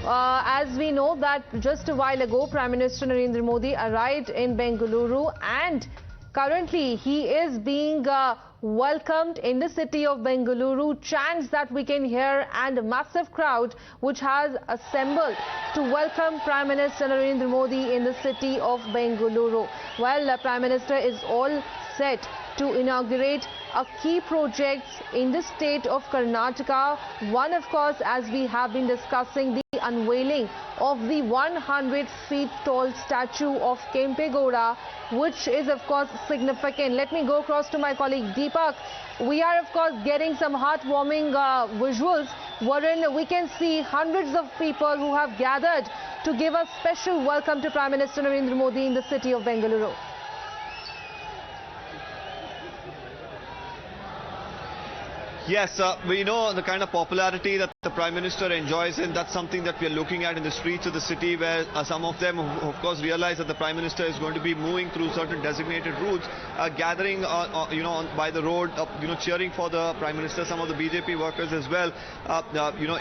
As we know that just a while ago, Prime Minister Narendra Modi arrived in Bengaluru, and currently he is being welcomed in the city of Bengaluru. Chants that we can hear and a massive crowd which has assembled to welcome Prime Minister Narendra Modi in the city of Bengaluru. Well, the Prime Minister is all set to inaugurate a key projects in the state of Karnataka. One, of course, as we have been discussing, the unveiling of the 100 feet tall statue of Kempegowda, which is of course significant. Let me go across to my colleague Deepak. We are of course getting some heartwarming visuals wherein we can see hundreds of people who have gathered to give a special welcome to Prime Minister Narendra Modi in the city of Bengaluru. Yes, we know the kind of popularity that the Prime Minister enjoys, and that's something that we are looking at in the streets of the city, where some of them, of course, realize that the Prime Minister is going to be moving through certain designated routes, gathering, by the road, cheering for the Prime Minister. Some of the BJP workers as well,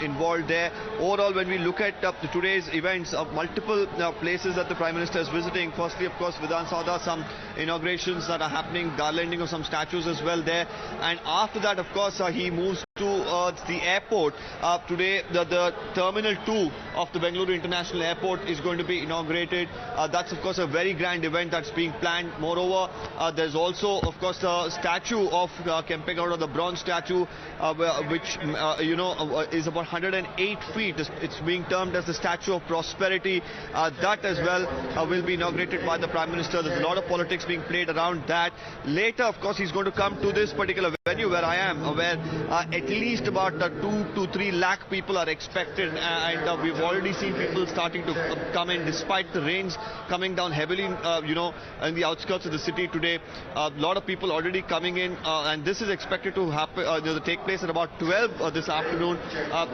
involved there. Overall, when we look at today's events, multiple places that the Prime Minister is visiting. Firstly, of course, Vidhan Sauda, some inaugurations that are happening, garlanding of some statues as well there, and after that, of course, he moves to the airport. Today, the Terminal 2 of the Bengaluru International Airport is going to be inaugurated. That's, of course, a very grand event that's being planned. Moreover, there's also, of course, the statue of Kempegowda, the bronze statue, which, is about 108 feet. It's being termed as the Statue of Prosperity. That as well will be inaugurated by the Prime Minister. There's a lot of politics being played around that. Later, of course, he's going to come to this particular venue where I am, where at least about 2 to 3 lakh people are expected, and we've already seen people starting to come in despite the rains coming down heavily, in the outskirts of the city today. A lot of people already coming in, and this is expected to happen, take place at about 12 this afternoon.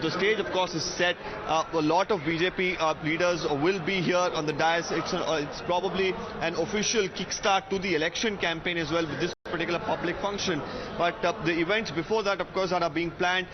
The stage, of course, is set. A lot of BJP leaders will be here on the dais. It's probably an official kickstart to the election campaign as well with this particular public function. But the events before that, of course, that are being planned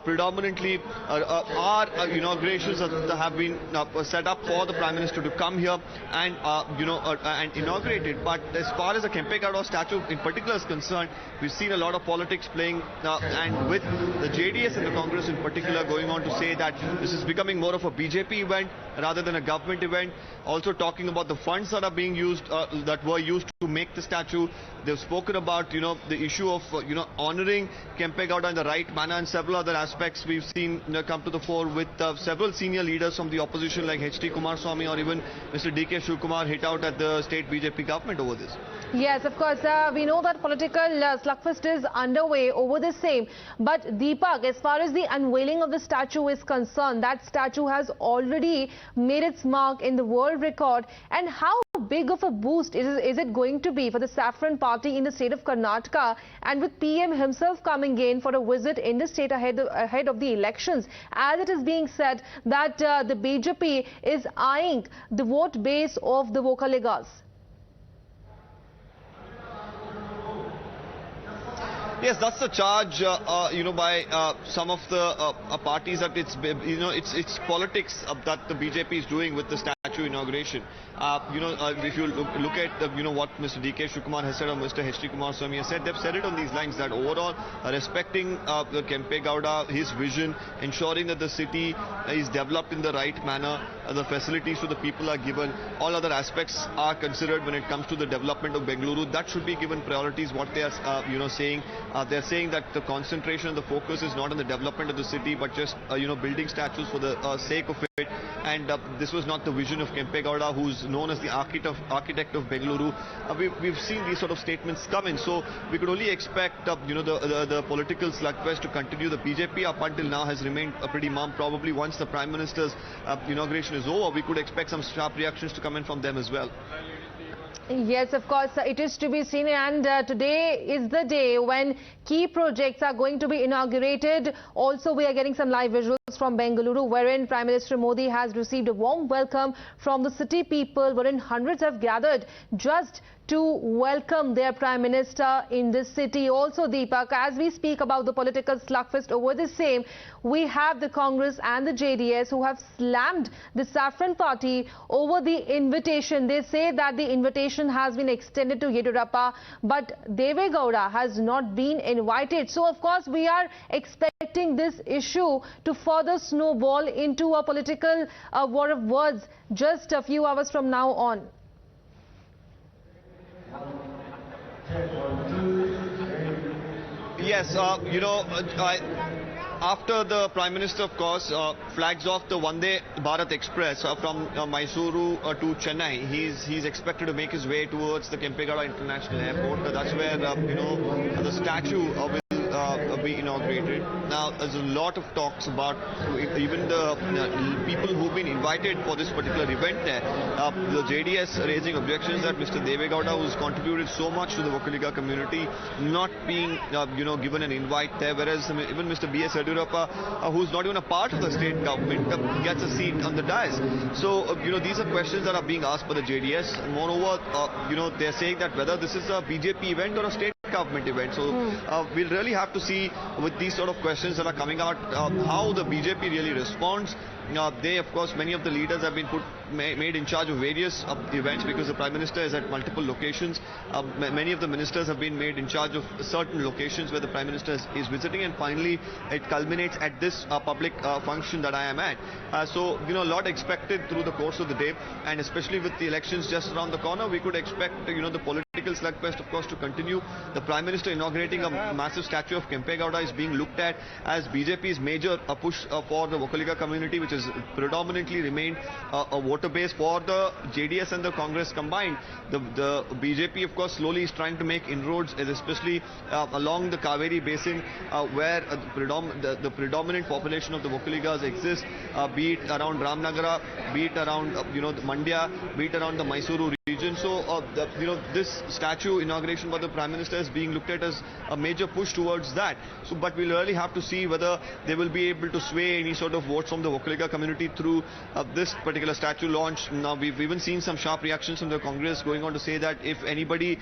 predominantly are inaugurations that have been set up for the Prime Minister to come here and and inaugurate it. But as far as the Kempegowda statue in particular is concerned, we've seen a lot of politics playing, and with the JDS and the Congress in particular going on to say that this is becoming more of a BJP event rather than a government event. Also talking about the funds that are being used, that were used to make the statue. They've spoken about the issue of honoring Kempegowda in the right manner, and several other aspects we've seen come to the fore with several senior leaders from the opposition like H.D. Kumaraswamy or even Mr. D.K. Shivkumar hit out at the state BJP government over this. Yes, of course, we know that political slugfest is underway over the same. But Deepak, as far as the unveiling of the statue is concerned, that statue has already made its mark in the world record. And how big of a boost is it going to be for the Saffron Party in the state of Karnataka, and with PM himself coming in for a visit in the state ahead of the elections, as it is being said that the BJP is eyeing the vote base of the Vocalegas? Yes, that's the charge, by some of the parties, that it's politics that the BJP is doing with the statue inauguration. If you look at what Mr. D.K. Shivkumar has said or Mr. H.D. Kumaraswamy has said, they've said it on these lines that overall respecting the Kempegowda, his vision, ensuring that the city is developed in the right manner, the facilities to the people are given, all other aspects are considered when it comes to the development of Bengaluru. That should be given priorities. What they are saying. They're saying that the concentration and the focus is not on the development of the city, but just building statues for the sake of it. And this was not the vision of Kempegowda, who's known as the architect of Bengaluru. We've seen these sort of statements come in, so we could only expect the political slugfest to continue. The BJP up until now has remained pretty mum. Probably once the Prime Minister's inauguration is over, we could expect some sharp reactions to come in from them as well. Yes, of course, it is to be seen, and today is the day when key projects are going to be inaugurated. Also, we are getting some live visuals from Bengaluru, wherein Prime Minister Modi has received a warm welcome from the city people, wherein hundreds have gathered just to welcome their Prime Minister in this city. Also, Deepak, as we speak about the political slugfest over the same, we have the Congress and the JDS who have slammed the Saffron Party over the invitation. They say that the invitation has been extended to Yediyurappa, but Kempegowda has not been invited. So, of course, we are expecting this issue to further snowball into a political war of words just a few hours from now on. Yes, after the Prime Minister, of course, flags off the Vande Bharat Express from Mysuru to Chennai, he's expected to make his way towards the Kempegowda International Airport. That's where, the statue will be inaugurated. Now, there's a lot of talks about even the people who've been invited for this particular event there. The JDS raising objections that Mr. Kempegowda, who's contributed so much to the Vokaliga community, not being, given an invite there, whereas even Mr. B.S. Yediyurappa, who's not even a part of the state government, gets a seat on the dais. So, these are questions that are being asked by the JDS. Moreover, they're saying that whether this is a BJP event or a state government event. So we'll really have to see with these sort of questions that are coming out how the BJP really responds. They, of course, many of the leaders have been made in charge of various events because the Prime Minister is at multiple locations. Many of the ministers have been made in charge of certain locations where the Prime Minister is visiting, and finally it culminates at this public function that I am at. So, a lot expected through the course of the day, and especially with the elections just around the corner, we could expect, the political slugfest, of course, to continue. The Prime Minister inaugurating a massive statue of Kempegowda is being looked at as BJP's major push for the Vokaliga community, which has predominantly remained a voter base for the JDS and the Congress combined. The BJP, of course, slowly is trying to make inroads, especially along the Kaveri basin, where the predominant population of the Vokaligas exists, be it around Ramnagara, be it around Mandya, be it around the Mysuru region. So this statue inauguration by the Prime Minister is being looked at as a major push towards that. So, but we'll really have to see whether they will be able to sway any sort of votes from the Vokaliga community through this particular statue launch. Now, we've even seen some sharp reactions from the Congress going on to say that if anybody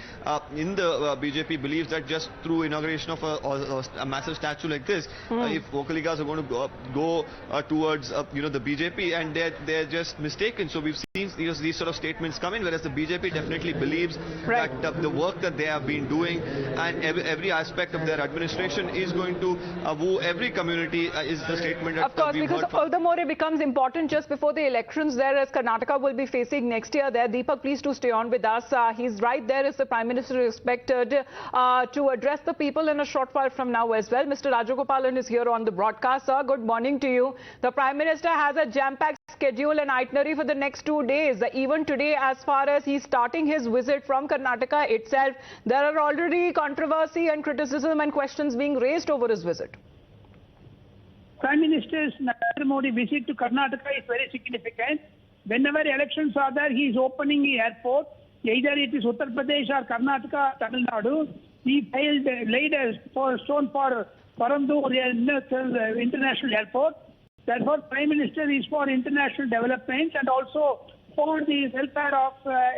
in the BJP believes that just through inauguration of a massive statue like this, if Vokaligas are going to go towards the BJP, and they're just mistaken. So we've seen these sort of statements come in, whereas the BJP definitely believes that the work that they have been doing and every aspect of their administration is going to woo every community, is the statement that of course, because all the more it becomes important just before the elections there, as Karnataka will be facing next year there. Deepak, please do stay on with us. He's right there as the Prime Minister is expected to address the people in a short while from now as well. Mr. Rajagopalan is here on the broadcast. Sir, good morning to you. The Prime Minister has a jam-packed schedule and itinerary for the next 2 days. Even today, as far as he's starting his visit from Karnataka itself, there are already controversy and criticism and questions being raised over his visit. Prime Minister's Narendra Modi visit to Karnataka is very significant. Whenever elections are there, he is opening the airport. Either it is Uttar Pradesh or Karnataka, Tamil Nadu. He laid a stone for Parandur International Airport. Therefore, Prime Minister is for international development and also for the welfare of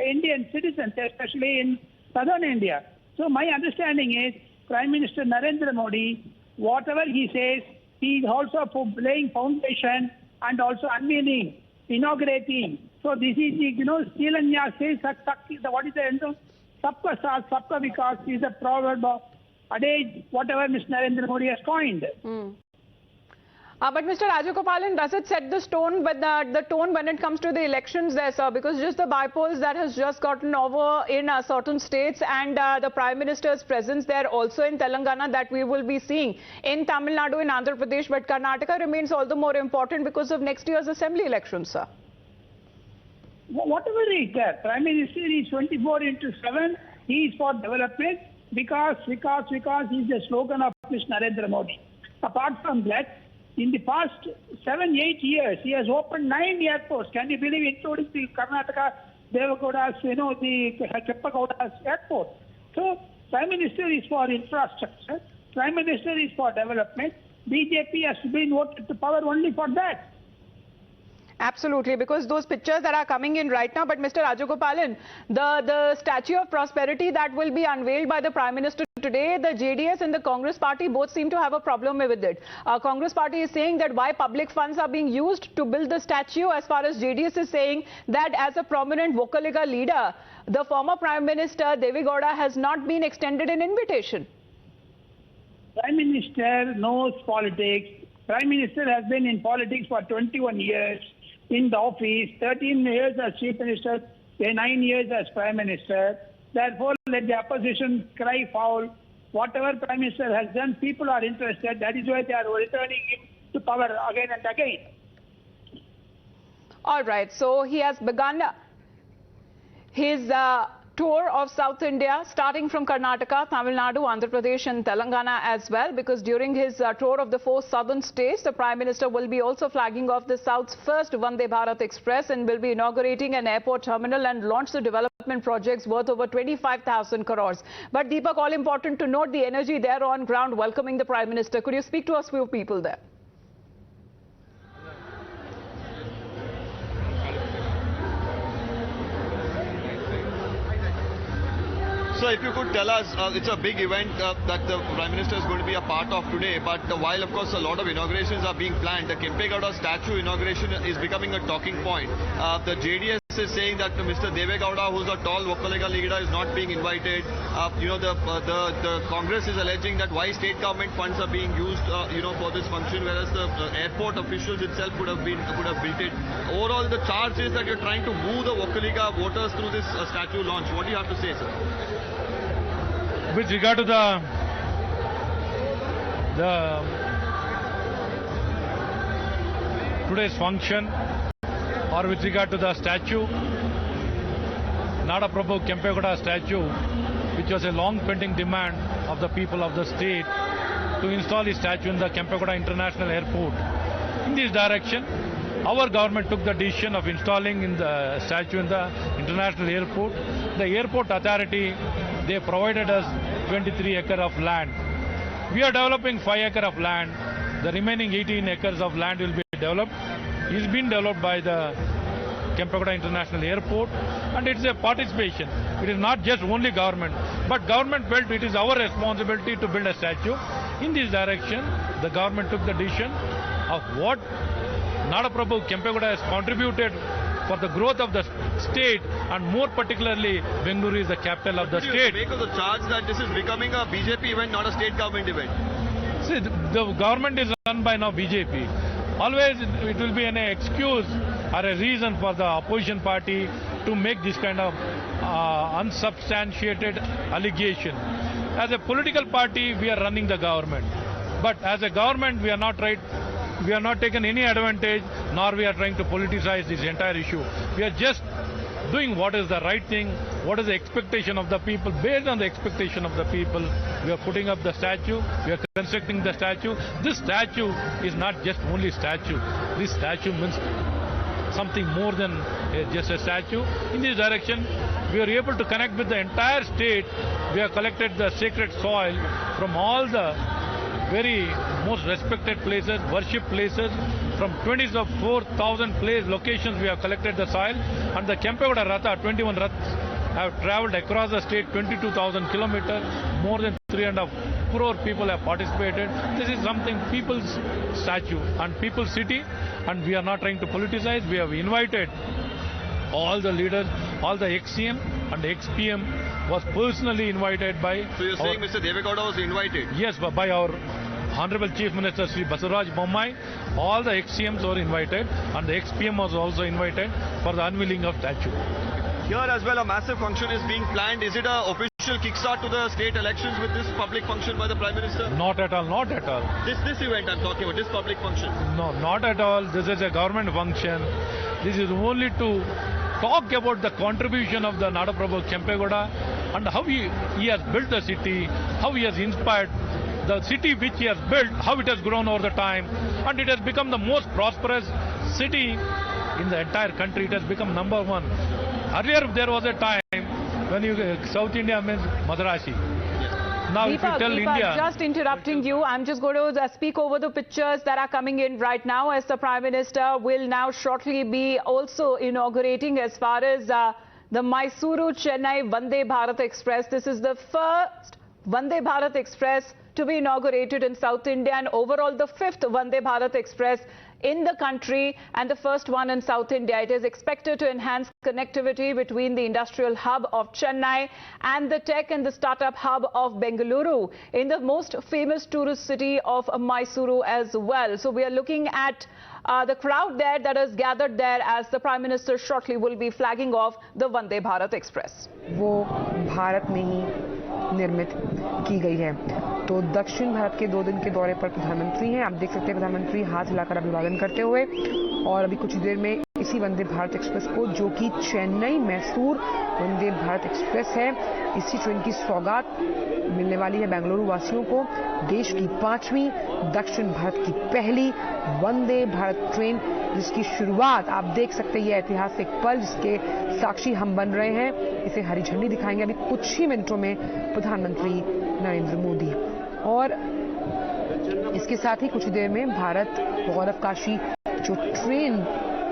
Indian citizens, especially in southern India. So my understanding is Prime Minister Narendra Modi, whatever he says, he is also laying foundation and also unveiling, inaugurating. So this is the, Srilanya says, what is the end of Sabka Saath, Sabka Vikas is a proverb of adage, whatever Mr. Narendra Modi has coined. But Mr. Rajagopalan, does it set the tone when it comes to the elections there, sir? Because just the bypolls that has just gotten over in certain states and the Prime Minister's presence there also in Telangana that we will be seeing in Tamil Nadu, in Andhra Pradesh, but Karnataka remains all the more important because of next year's assembly elections, sir. Whatever is there, Prime Minister is 24/7. He is for development because is the slogan of Mr. Narendra Modi. Apart from that, in the past 7-8 years, he has opened 9 airports. Can you believe, including the Karnataka, Devagowda's, the Kempegowda's airport. So, Prime Minister is for infrastructure. Prime Minister is for development. BJP has been voted to power only for that. Absolutely, because those pictures that are coming in right now, but Mr. Rajagopalan, the statue of prosperity that will be unveiled by the Prime Minister today, the JDS and the Congress party both seem to have a problem with it. Congress party is saying that why public funds are being used to build the statue, as far as JDS is saying that as a prominent Vocaliga leader, the former Prime Minister Devegowda has not been extended an invitation. Prime Minister knows politics. Prime Minister has been in politics for 21 years in the office, 13 years as Chief Minister, 9 years as Prime Minister. Therefore, let the opposition cry foul. Whatever Prime Minister has done, people are interested. That is why they are returning him to power again and again. All right, so he has begun his tour of South India, starting from Karnataka, Tamil Nadu, Andhra Pradesh and Telangana as well, because during his tour of the 4 southern states, the Prime Minister will be also flagging off the South's first Vande Bharat Express and will be inaugurating an airport terminal and launch the development projects worth over 25,000 crores. But Deepak, all important to note the energy there on ground welcoming the Prime Minister. Could you speak to us few people there? So if you could tell us, it's a big event that the Prime Minister is going to be a part of today, but while of course a lot of inaugurations are being planned, the Kempegowda statue inauguration is becoming a talking point. The JDS is saying that Mr. Devegowda, who's a tall Vocaliga leader, is not being invited. The Congress is alleging that why state government funds are being used, for this function, whereas the airport officials itself could have built it. Overall, the charge is that you're trying to woo the Vocaliga voters through this statue launch. What do you have to say, sir? With regard to today's function, or with regard to the statue, Nada Prabhu Kempegowda statue, which was a long pending demand of the people of the state to install a statue in the Kempegowda International Airport. In this direction, our government took the decision of installing in the statue in the international airport. The airport authority, they provided us 23 acres of land. We are developing 5 acres of land. The remaining 18 acres of land will be developed. It's been developed by the Kempegowda International Airport, and it's a participation. It is not just only government, but government felt it is our responsibility to build a statue. In this direction, the government took the decision of what Nada Prabhu Kempegowda has contributed for the growth of the state, and more particularly Bengaluru is the capital of the state. Make of the charge that this is becoming a BJP event, not a state government event. See, the government is run by now BJP. Always it will be an excuse or a reason for the opposition party to make this kind of unsubstantiated allegation. As a political party, we are running the government. But as a government, we are not taken any advantage, nor we are trying to politicize this entire issue. We are just doing what is the right thing, what is the expectation of the people. Based on the expectation of the people, we are putting up the statue, we are constructing the statue. This statue is not just only statue. This statue means something more than just a statue. In this direction, we are able to connect with the entire state. We have collected the sacred soil from all the very most respected places, worship places. From 24,000 locations we have collected the soil, and the Kempegowda Ratha, 21 Raths have travelled across the state 22,000 kilometers. More than 3.5 crore people have participated. This is something people's statue and people's city, and we are not trying to politicize. We have invited all the leaders, all the ex-CM and ex-PM was personally invited by... So you're saying Mr. Devegowda was invited? Yes, by our Honorable Chief Minister Sri Basuraj Bommai. All the ex-CMs were invited, and the ex-PM was also invited for the unveiling of statue. Here as well, a massive function is being planned. Is it an official kickstart to the state elections with this public function by the Prime Minister? Not at all, not at all. This event I'm talking about, this public function? No, not at all. This is a government function. This is only to talk about the contribution of the Nada Prabhu Kempegowda and how he has built the city, how he has inspired the city which he has built, how it has grown over the time, and it has become the most prosperous city in the entire country. It has become #1. Earlier there was a time when South India means Madrasi. Now, if you tell India... Just interrupting you, I'm just going to speak over the pictures that are coming in right now, as the Prime Minister will now shortly be also inaugurating as far as the Mysuru Chennai Vande Bharat Express. This is the first Vande Bharat Express to be inaugurated in South India, and overall the fifth Vande Bharat Express in the country and the first one in South India. It is expected to enhance connectivity between the industrial hub of Chennai and the tech and the startup hub of Bengaluru in the most famous tourist city of Mysuru as well. So we are looking at the crowd there that is gathered there as the Prime Minister shortly will be flagging off the Vande Bharat Express. वो भारत में ही निर्मित की गई है। तो दक्षिण भारत के 2 दिन के दौरे पर प्रधानमंत्री हैं। आप देख सकते हैं प्रधानमंत्री हाथ हिलाकर अभिवादन करते हुए, और अभी कुछ देर में इसी वंदे भारत एक्सप्रेस को, जो कि चेन्नई मैसूर वंदे भारत एक्सप्रेस है, इसी ट्रेन की सौगात मिलने वाली है बेंगलुरु वासियों को। देश की 5वीं, दक्षिण भारत की पहली वंदे भारत ट्रेन, जिसकी शुरुआत आप देख सकते हैं, ये ऐतिहासिक पल जिसके साक्षी हम बन रहे हैं। इसे हरी झंडी दिखाएंगे अभी कुछ ही मिनटों में प्रधानमंत्री नरेंद्र मोदी, और इसके साथ ही कुछ देर में भारत गौरवकाशी जो ट्रेन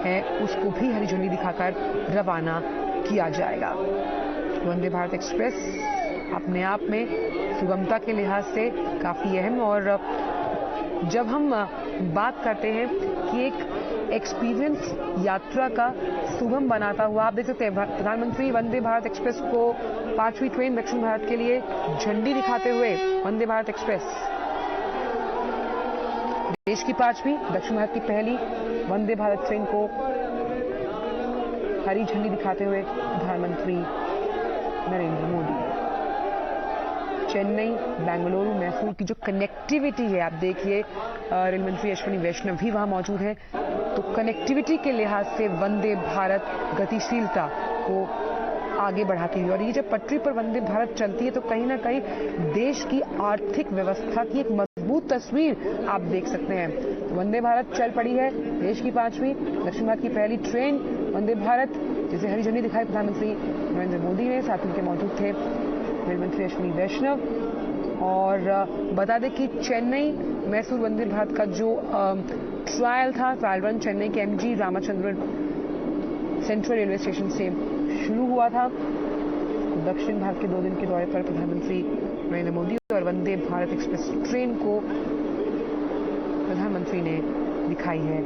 है उसको भी हरी झंडी दिखाकर रवाना किया जाएगा। वंदे भारत एक्सप्रेस अपने आप में सुगमता के लिहाज से काफी अहम, और जब हम बात करते हैं कि एक एक्सपीरियंस यात्रा का सुगम बनाता हुआ, आप देख सकते हैं प्रधानमंत्री वंदे भारत एक्सप्रेस को 5वीं ट्रेन दक्षिण भारत के लिए झंडी दिखाते हुए, वंदे भारत एक्सप्रेस देश की 5वीं, दक्षिण भारत की पहली वंदे भारत ट्रेन को हरी झंडी दिखाते हुए प्रधानमंत्री नरेंद्र मोदी। चेन्नई, बेंगलुरु, मैसूर की जो कनेक्टिविटी है, आप देखिए रेल मंत्री अश्विनी वैष्णव भी वहां मौजूद हैं। तो कनेक्टिविटी के लिहाज से वंदे भारत गतिशीलता को आगे बढ़ाती हुई, और ये जब पटरी पर वंदे भारत चलती है तो कहीं ना कहीं देश की आर्थिक व्यवस्था की एक मजबूत तस्वीर आप देख सकते हैं। वंदे भारत चल पड़ी है, देश की 5वीं, दक्षिण भारत की पहली ट्रेन वंदे भारत, जिसे हरी झंडी दिखाई प्रधानमंत्री नरेंद्र मोदी ने, साथ उनके मौजूद थे रेल मंत्री अश्विनी वैष्णव। और बता दें कि चेन्नई मैसूर वंदे भारत का जो ट्रायल था, ट्रायल रन चेन्नई के MG Ramachandran central railway station से शुरू हुआ था। दक्षिण भारत के 2 दिन के दौरे पर प्रधानमंत्री नरेंद्र मोदी और वंदे भारत एक्सप्रेस ट्रेन को प्रधानमंत्री ने दिखाई है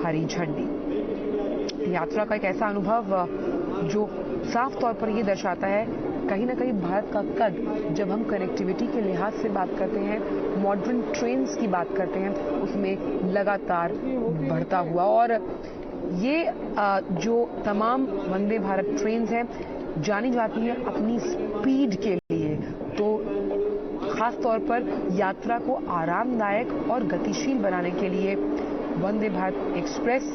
हरी झंडी। यात्रा का एक ऐसा अनुभव जो साफ तौर पर यह दर्शाता है कहीं ना कहीं भारत का कद, जब हम कनेक्टिविटी के लिहाज से बात करते हैं, मॉडर्न ट्रेन्स की बात करते हैं, उसमें लगातार बढ़ता हुआ। और ये जो तमाम वंदे भारत ट्रेन्स हैं जानी जाती हैं अपनी स्पीड के लिए, तो खास तौर पर यात्रा को आरामदायक और गतिशील बनाने के लिए वंदे भारत एक्सप्रेस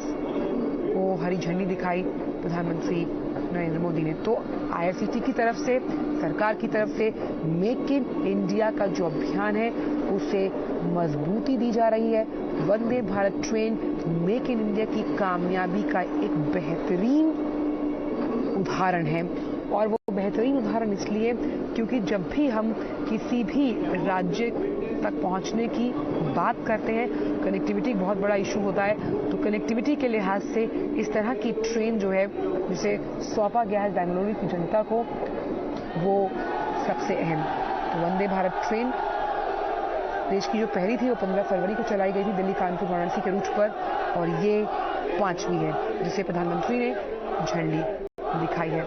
को हरी झंडी दिखाई प्रधानमंत्री नरेंद्र मोदी ने। तो IRCTC की तरफ से, सरकार की तरफ से मेक इन इंडिया का जो अभियान है उसे मजबूती दी जा रही है। Vande Bharat train make in India की कामयाबी का एक बेहतरीन उदाहरण है, और वो बेहतरीन उदाहरण इसलिए क्योंकि जब भी हम किसी भी राज्य तक पहुंचने की बात करते हैं, कनेक्टिविटी बहुत बड़ा इशू होता है। तो कनेक्टिविटी के लिहाज से इस तरह की ट्रेन जो है, जिसे सौंपा गया है बेंगलुरु की जनता को, वो सबसे अहम। तो वंदे भारत ट्रेन देश की जो पहली थी वो 15 फरवरी को चलाई गई थी दिल्ली कानपुर वाराणसी के रूट पर, और ये 5वीं है जिसे प्रधानमंत्री ने झंडी दिखाई है।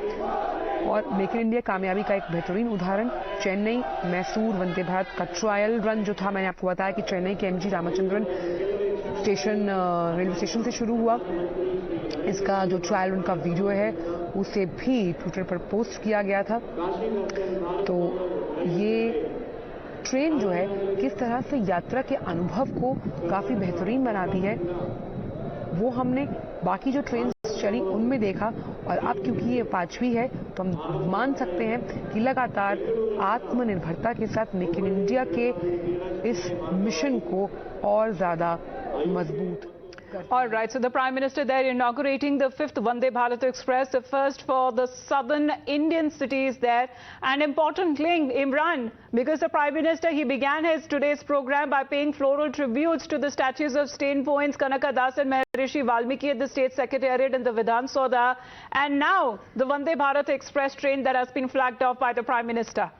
और मेक इन इंडिया कामयाबी का एक बेहतरीन उदाहरण चेन्नई मैसूर वंदे भारत का ट्रायल रन जो था, मैंने आपको बताया कि चेन्नई के MG Ramachandran station railway station से शुरू हुआ। इसका जो ट्रायल रन का वीडियो है उसे भी ट्विटर पर पोस्ट किया गया था। तो ये ट्रेन जो है किस तरह से यात्रा के अनुभव को काफी बेहतरीन बनाती है, वो हमने बाकी जो ट्रेन चली उनमें देखा, और अब क्योंकि ये 5वीं है तो हम मान सकते हैं कि लगातार आत्मनिर्भरता के साथ मेक इन इंडिया के इस मिशन को और ज्यादा मजबूत All right, so the Prime Minister there inaugurating the 5th Vande Bharat Express, the first for the southern Indian cities there. And important link, Imran, because the Prime Minister, he began his today's program by paying floral tributes to the statues of state poets Kanaka Das and Maharishi Valmiki at the State Secretariat in the Vidhan Sabha. And now the Vande Bharat Express train that has been flagged off by the Prime Minister.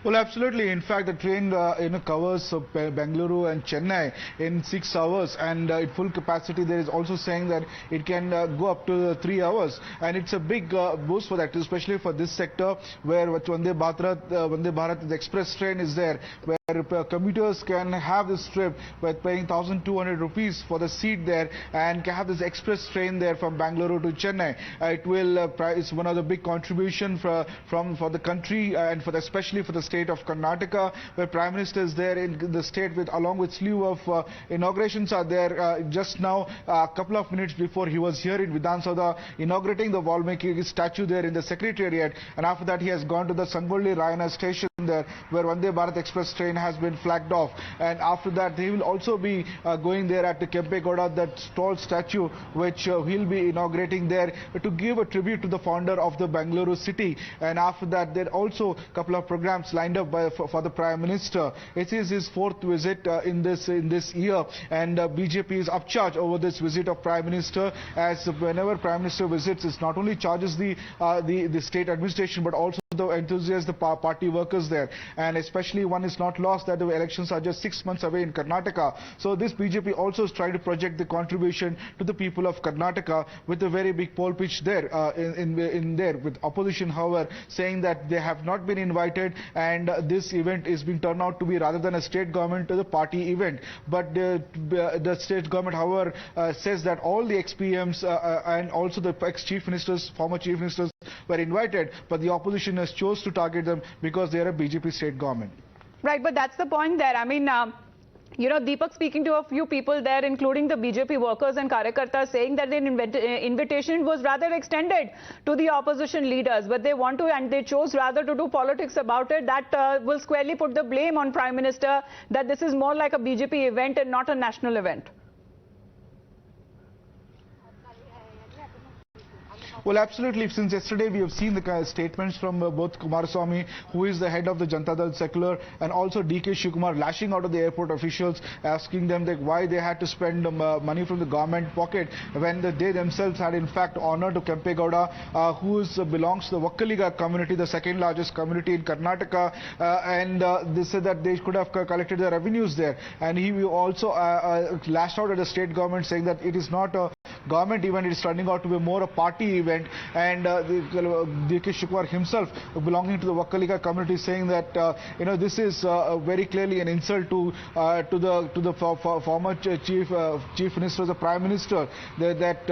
Well, absolutely. In fact, the train covers Bengaluru and Chennai in 6 hours, and at full capacity there is also saying that it can go up to 3 hours, and it's a big boost for that, especially for this sector where Vande Bharat Express train is there, where commuters can have this trip by paying 1,200 rupees for the seat there and can have this express train there from Bengaluru to Chennai. It will it's one of the big contribution for the country and especially for the state of Karnataka, where Prime Minister is there in the state along with slew of inaugurations are there. Just now, a couple of minutes before, he was here in Vidhan Sabha inaugurating the Valmiki statue there in the Secretariat, and after that he has gone to the Sangolli Rayana station there, where Vande Bharat Express train has been flagged off, and after that he will also be going there at the Kempegowda, that tall statue which he'll be inaugurating there to give a tribute to the founder of the Bengaluru city. And after that, there are also a couple of programs lined up for the Prime Minister. It is his 4th visit in this year, and BJP is upcharged over this visit of Prime Minister, as whenever Prime Minister visits, it not only charges the state administration but also the enthusiasts, the party workers there. And especially one is not lost that the elections are just 6 months away in Karnataka. So this BJP also is trying to project the contribution to the people of Karnataka with a very big poll pitch there in there, with opposition however saying that they have not been invited, and this event is being turned out to be rather than a state government to the party event. But the state government however says that all the ex-PMs and also the ex-chief ministers, former chief ministers were invited, but the opposition has chose to target them because they are a BJP state government. Right, but that's the point there. I mean, you know, Deepak speaking to a few people there, including the BJP workers and Karyakartas, saying that the invitation was rather extended to the opposition leaders, but they want to, and they chose rather to do politics about it. That will squarely put the blame on Prime Minister that this is more like a BJP event and not a national event. Well, absolutely. Since yesterday, we have seen the kind of statements from both Kumaraswamy, who is the head of the Janata Dal Secular, and also DK Shivakumar lashing out at the airport officials, asking them that why they had to spend money from the government pocket when they themselves had in fact honored to Kempegowda, who belongs to the Vakkaliga community, the second largest community in Karnataka, and they said that they could have collected the revenues there. And he also lashed out at the state government, saying that it is not a government event, it is turning out to be more a party event. And DK Shivakumar himself, belonging to the Vakkaliga community, saying that this is very clearly an insult to the former chief minister, the Prime Minister. That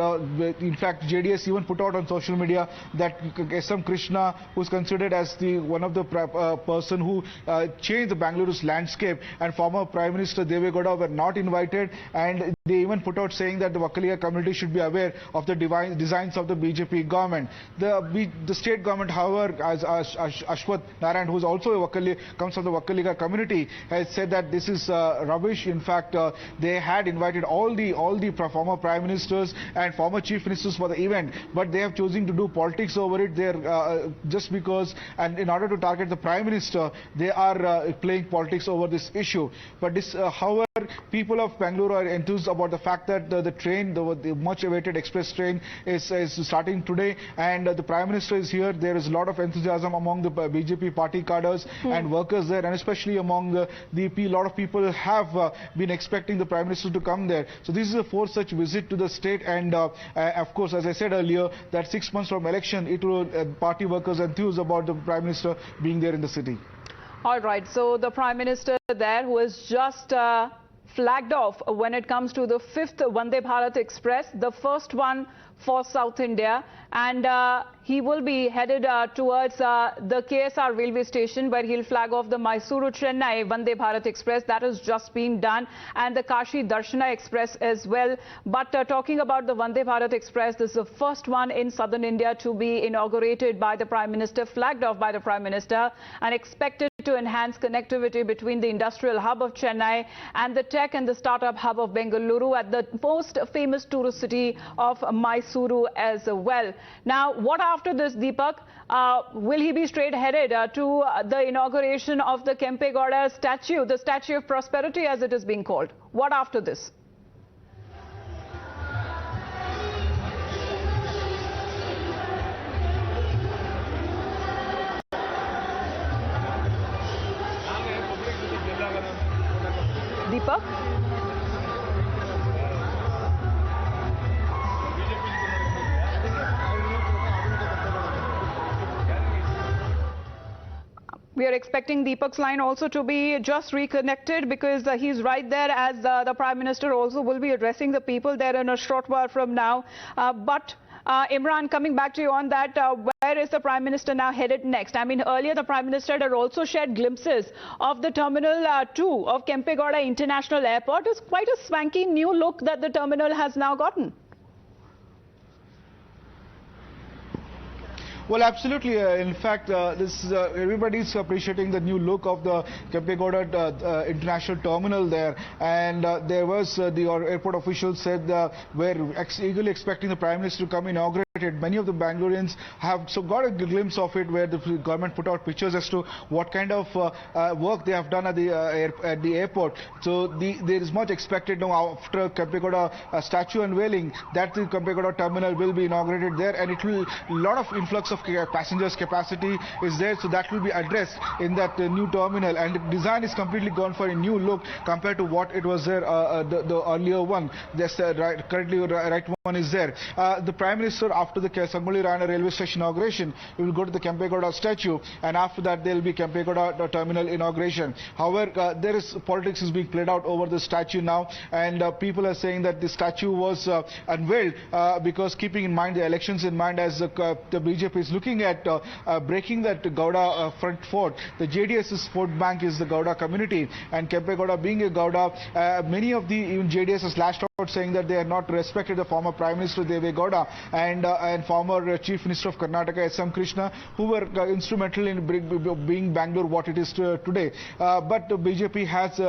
in fact JDS even put out on social media that SM Krishna, who is considered as one of the person who changed the Bengaluru's landscape, and former Prime Minister Devegowda were not invited, and they even put out saying that the Vakkaliga community should be aware of the designs of the BJP government. The state government, however, as Ashwath Narayan, who is also comes from the Vakkaliga community, has said that this is rubbish. In fact, they had invited all the former prime ministers and former chief ministers for the event, but they have chosen to do politics over it there just because, and in order to target the Prime Minister, they are playing politics over this issue. But this, however, people of Bengaluru are enthused about the fact that the train, the much awaited express train, is starting today, and the Prime Minister is here. There is a lot of enthusiasm among the BJP party cadres and workers there, and especially among a lot of people have been expecting the Prime Minister to come there. So this is a fourth such visit to the state, and of course, as I said earlier, that 6 months from election, it will party workers enthused about the Prime Minister being there in the city. All right, so the Prime Minister there, who is just flagged off when it comes to the 5th Vande Bharat Express, the first one for South India, and he will be headed towards the KSR railway station, where he'll flag off the Mysuru Chennai Vande Bharat Express. That has just been done, and the Kashi Darshana Express as well. But talking about the Vande Bharat Express, this is the first one in southern India to be inaugurated by the Prime Minister, flagged off by the Prime Minister, and expected to enhance connectivity between the industrial hub of Chennai and the tech and the startup hub of Bengaluru at the most famous tourist city of Mysuru as well. Now, what after this, Deepak? Will he be straight headed to the inauguration of the Kempegowda statue, the Statue of Prosperity as it is being called? What after this? Deepak? We are expecting Deepak's line also to be just reconnected because he's right there as the Prime Minister also will be addressing the people there in a short while from now. Imran, coming back to you on that, where is the Prime Minister now headed next? I mean, earlier the Prime Minister had also shared glimpses of the Terminal 2 of Kempegowda International Airport. It's quite a swanky new look that the terminal has now gotten. Well, absolutely. In fact, everybody's appreciating the new look of the Kempegowda International Terminal there. And there was the airport officials said we're eagerly expecting the Prime Minister to come inaugurate it. Many of the Bangaloreans have got a glimpse of it, where the government put out pictures as to what kind of work they have done at the airport. So there is much expected now after Kempegowda statue unveiling that the Kempegowda terminal will be inaugurated there, and it will a lot of influx of passengers capacity is there, so that will be addressed in that new terminal, and the design is completely gone for a new look compared to what it was there the earlier one. This currently right one is there. The Prime Minister, after the Sangoli Rana railway station inauguration, will go to the Kempegowda statue, and after that there will be Kempegowda terminal inauguration. However, there is politics is being played out over the statue now, and people are saying that the statue was unveiled because keeping in mind the elections in mind, as the BJP is looking at breaking that Gowda front fort. The JDS's fort bank is the Gowda community, and Kempegowda being a Gowda, many of the even JDS has lashed out saying that they have not respected the former Prime Minister Deve Gowda and former Chief Minister of Karnataka S.M. Krishna, who were instrumental in being Bangalore what it is today. But the BJP has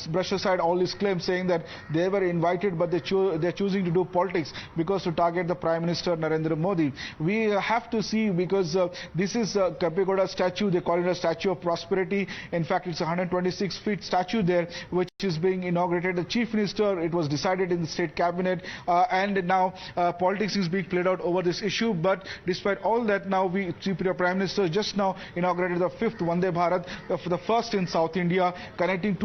brushed aside all these claims, saying that they were invited, but they're choosing to do politics because to target the Prime Minister Narendra Modi. We have to see, because this is a Kempegowda statue. They call it a statue of prosperity. In fact, it's a 126-feet statue there, which is being inaugurated. The Chief Minister, it was decided in the state cabinet, and now politics is being played out over this issue. But despite all that, now Prime Minister just now inaugurated the 5th Vande Bharat, the first in South India, connecting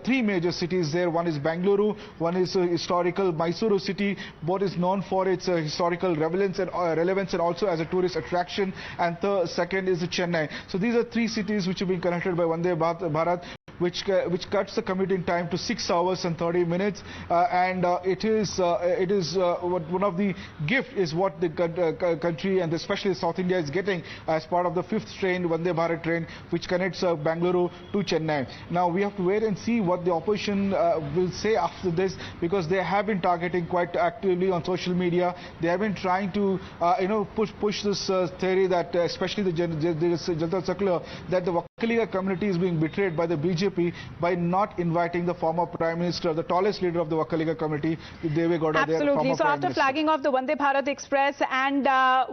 three major cities there. One is Bengaluru, one is historical Mysuru city. Both is known for its historical relevance and also as a tourist attraction, and the second is Chennai. So these are three cities which have been connected by Vande Bharat, which cuts the commuting time to 6 hours and 30 minutes, and it is one of the gift is what the country and especially South India is getting as part of the 5th train, Vande Bharat train, which connects Bengaluru to Chennai. Now we have to wait and see what the opposition will say after this, because they have been targeting quite actively on social media. They have been trying to push this theory that especially the Janata Circular, that the Wakaliga community is being betrayed by the BJP by not inviting the former Prime Minister, the tallest leader of the Wakaliga community, Deve Gowda. Absolutely. So after flagging off the Vande Bharat Express and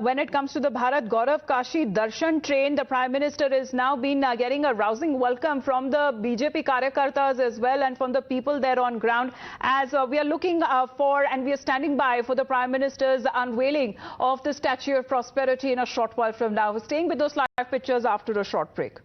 when it comes to the Bharat Gaurav Kashi Darshan train, the Prime Minister is now been getting a rousing welcome from the BJP Karyakartas as well, and from the people there on ground, as we are looking for and we are standing by for the Prime Minister's unveiling of the Statue of Prosperity in a short while from now. We're staying with those live pictures after a short break.